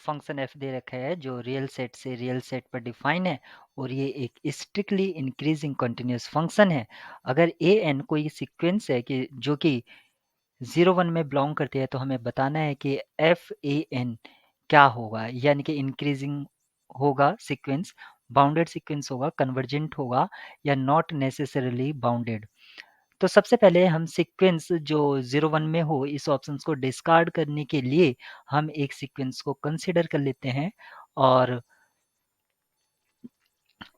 Function F दे रखा है जो रियल सेट से रियल सेट पर डिफाइन है और ये एक स्ट्रिक्टली इंक्रीजिंग कंटिन्यूअस फंक्शन है। अगर ए एन कोई सीक्वेंस है कि जो कि 0 1 में बिलोंग करती है तो हमें बताना है कि एफ ए एन क्या होगा, यानी कि इंक्रीजिंग होगा सीक्वेंस, बाउंडेड सीक्वेंस होगा, कन्वर्जेंट होगा या नॉट नेसेसरली बाउंडेड। तो सबसे पहले हम सीक्वेंस जो 0 1 में हो इस ऑप्शंस को डिस्कार्ड करने के लिए हम एक सीक्वेंस को कंसीडर कर लेते हैं और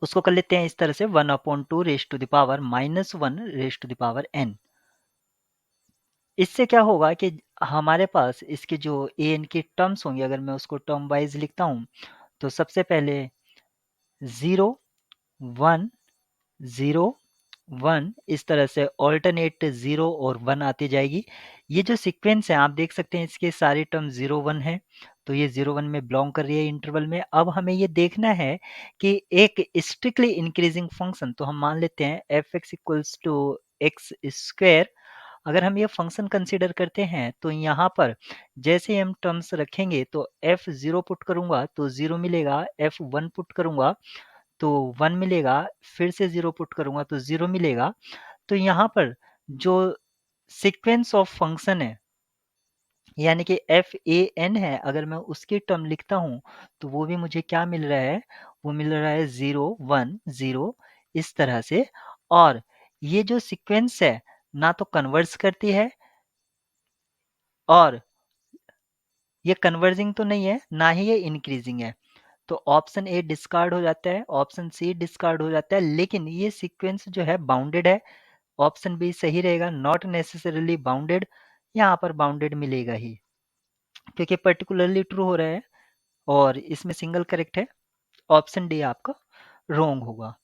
उसको कर लेते हैं इस तरह से 1/2 raise to the power -1 raise to the power n। इससे क्या होगा कि हमारे पास इसके जो ए एन के टर्म्स होंगे, अगर मैं उसको टर्म वाइज लिखता हूँ तो सबसे पहले 0 1 0 1 इस तरह से ऑल्टरनेट 0 और 1 आती जाएगी। ये जो सीक्वेंस है आप देख सकते हैं इसके सारे टर्म 0 1 है, तो ये 0 1 में बिलोंग कर रही है इंटरवल में। अब हमें ये देखना है कि एक स्ट्रिक्टली इंक्रीजिंग फंक्शन, तो हम मान लेते हैं f x equals to x square. अगर हम ये फंक्शन कंसीडर करते हैं तो यहाँ पर जैसे हम टर्म्स रखेंगे तो एफ 0 पुट करूंगा तो 0 मिलेगा, एफ 1 पुट करूंगा तो 1 मिलेगा, फिर से 0 पुट करूंगा तो 0 मिलेगा। तो यहाँ पर जो सीक्वेंस ऑफ फंक्शन है यानी कि एफ ए एन है, अगर मैं उसकी टर्म लिखता हूँ तो वो भी मुझे क्या मिल रहा है, वो मिल रहा है 0 1 0 इस तरह से। और ये जो सीक्वेंस है ना तो कन्वर्स करती है और ये कन्वर्जिंग तो नहीं है, ना ही ये इंक्रीजिंग है। तो ऑप्शन ए डिस्कार्ड हो जाता है, ऑप्शन सी डिस्कार्ड हो जाता है, लेकिन ये सीक्वेंस जो है बाउंडेड है। ऑप्शन बी सही रहेगा, नॉट नेसेसरली बाउंडेड, यहाँ पर बाउंडेड मिलेगा ही क्योंकि पर्टिकुलरली ट्रू हो रहा है और इसमें सिंगल करेक्ट है। ऑप्शन डी आपका रॉन्ग होगा।